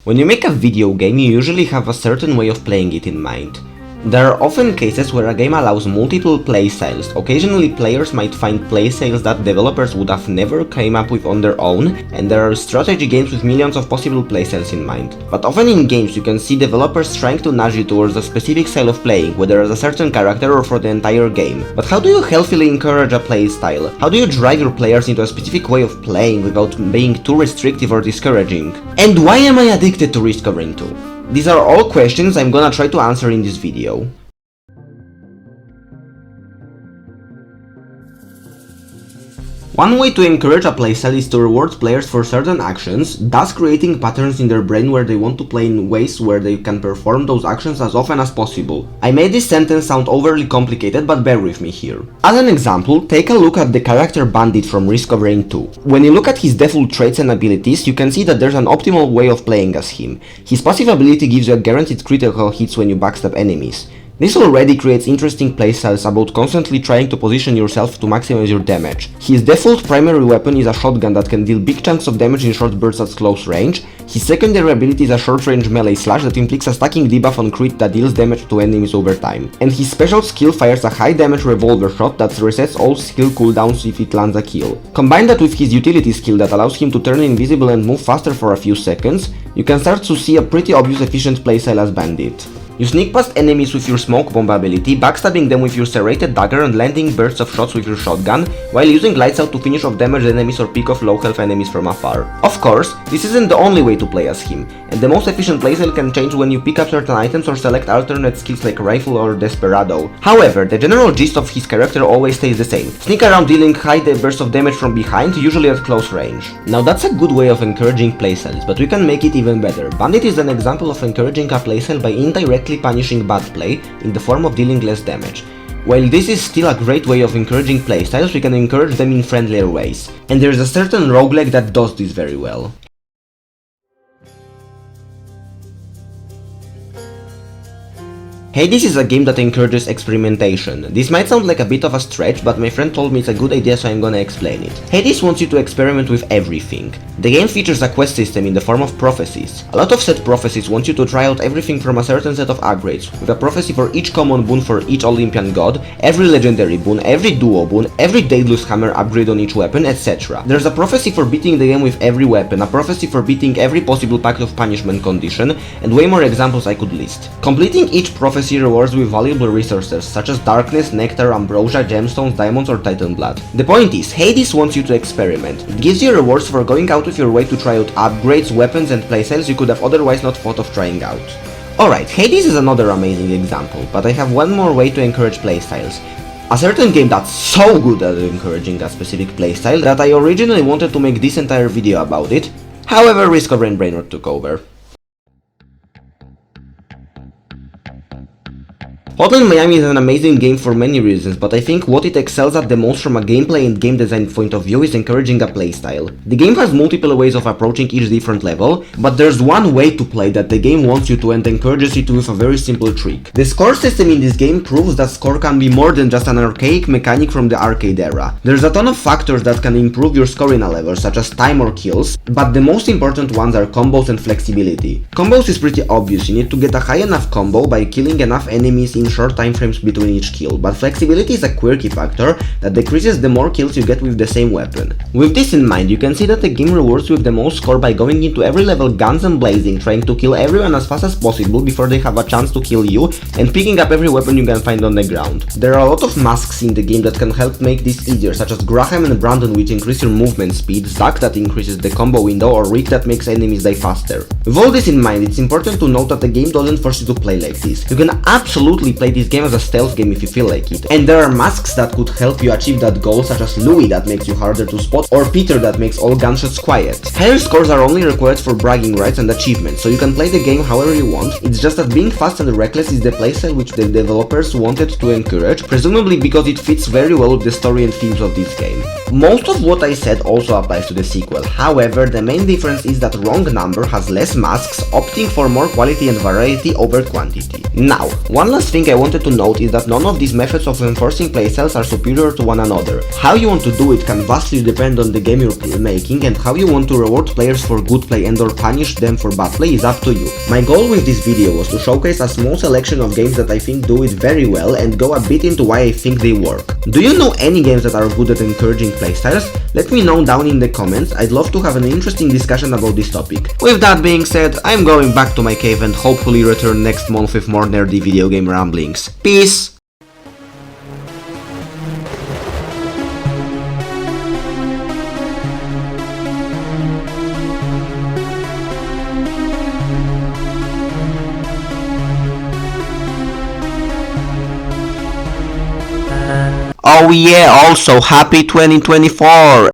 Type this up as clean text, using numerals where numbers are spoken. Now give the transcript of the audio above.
When you make a video game, you usually have a certain way of playing it in mind. There are often cases where a game allows multiple playstyles. Occasionally players might find playstyles that developers would have never came up with on their own, and there are strategy games with millions of possible playstyles in mind. But often in games you can see developers trying to nudge you towards a specific style of playing, whether as a certain character or for the entire game. But how do you healthily encourage a playstyle? How do you drive your players into a specific way of playing without being too restrictive or discouraging? And why am I addicted to Risk Covering 2? These are all questions I'm gonna try to answer in this video. One way to encourage a playstyle is to reward players for certain actions, thus creating patterns in their brain where they want to play in ways where they can perform those actions as often as possible. I made this sentence sound overly complicated, but bear with me here. As an example, take a look at the character Bandit from Risk Covering 2. When you look at his default traits and abilities, you can see that there's an optimal way of playing as him. His passive ability gives you a guaranteed critical hits when you backstab enemies. This already creates interesting playstyles about constantly trying to position yourself to maximize your damage. His default primary weapon is a shotgun that can deal big chunks of damage in short bursts at close range. His secondary ability is a short-range melee slash that inflicts a stacking debuff on crit that deals damage to enemies over time. And his special skill fires a high damage revolver shot that resets all skill cooldowns if it lands a kill. Combine that with his utility skill that allows him to turn invisible and move faster for a few seconds, you can start to see a pretty obvious efficient playstyle as Bandit. You sneak past enemies with your smoke bomb ability, backstabbing them with your serrated dagger and landing bursts of shots with your shotgun, while using lights out to finish off damaged enemies or pick off low health enemies from afar. Of course, this isn't the only way to play as him, and the most efficient playstyle can change when you pick up certain items or select alternate skills like Rifle or Desperado. However, the general gist of his character always stays the same. Sneak around dealing high bursts of damage from behind, usually at close range. Now that's a good way of encouraging playstyles, but we can make it even better. Bandit is an example of encouraging a playstyle by indirectly punishing bad play in the form of dealing less damage. While this is still a great way of encouraging playstyles, we can encourage them in friendlier ways. And there is a certain roguelike that does this very well. Hades is a game that encourages experimentation. This might sound like a bit of a stretch, but my friend told me it's a good idea, so I'm gonna explain it. Hades wants you to experiment with everything. The game features a quest system in the form of prophecies. A lot of set prophecies want you to try out everything from a certain set of upgrades, with a prophecy for each common boon for each Olympian god, every legendary boon, every duo boon, every Daedalus hammer upgrade on each weapon, etc. There's a prophecy for beating the game with every weapon, a prophecy for beating every possible pact of punishment condition, and way more examples I could list. Completing each prophecy rewards with valuable resources such as darkness, nectar, ambrosia, gemstones, diamonds, or titan blood. The point is, Hades wants you to experiment. It gives you rewards for going out of your way to try out upgrades, weapons, and playstyles you could have otherwise not thought of trying out. Alright, Hades is another amazing example, but I have one more way to encourage playstyles. A certain game that's so good at encouraging a specific playstyle that I originally wanted to make this entire video about it. However, Risk Covering Brainrot took over. Hotline Miami is an amazing game for many reasons, but I think what it excels at the most from a gameplay and game design point of view is encouraging a playstyle. The game has multiple ways of approaching each different level, but there's one way to play that the game wants you to and encourages you to with a very simple trick. The score system in this game proves that score can be more than just an archaic mechanic from the arcade era. There's a ton of factors that can improve your score in a level, such as time or kills, but the most important ones are combos and flexibility. Combos is pretty obvious, you need to get a high enough combo by killing enough enemies in short time frames between each kill, but flexibility is a quirky factor that decreases the more kills you get with the same weapon. With this in mind, you can see that the game rewards you with the most score by going into every level guns and blazing, trying to kill everyone as fast as possible before they have a chance to kill you, and picking up every weapon you can find on the ground. There are a lot of masks in the game that can help make this easier, such as Graham and Brandon, which increase your movement speed, Zack that increases the combo window, or Rick that makes enemies die faster. With all this in mind, it's important to note that the game doesn't force you to play like this. You can absolutely play this game as a stealth game if you feel like it, and there are masks that could help you achieve that goal, such as Louis that makes you harder to spot, or Peter that makes all gunshots quiet. Higher scores are only required for bragging rights and achievements, so you can play the game however you want. It's just that being fast and reckless is the playstyle which the developers wanted to encourage, presumably because it fits very well with the story and themes of this game. Most of what I said also applies to the sequel, however the main difference is that Wrong Number has less masks, opting for more quality and variety over quantity. Now, one last thing thing I wanted to note is that none of these methods of enforcing playstyles are superior to one another. How you want to do it can vastly depend on the game you're making, and how you want to reward players for good play and or punish them for bad play is up to you. My goal with this video was to showcase a small selection of games that I think do it very well and go a bit into why I think they work. Do you know any games that are good at encouraging playstyles? Let me know down in the comments. I'd love to have an interesting discussion about this topic. With that being said, I'm going back to my cave and hopefully return next month with more nerdy video game ramblings. Peace! Oh yeah, also happy 2024!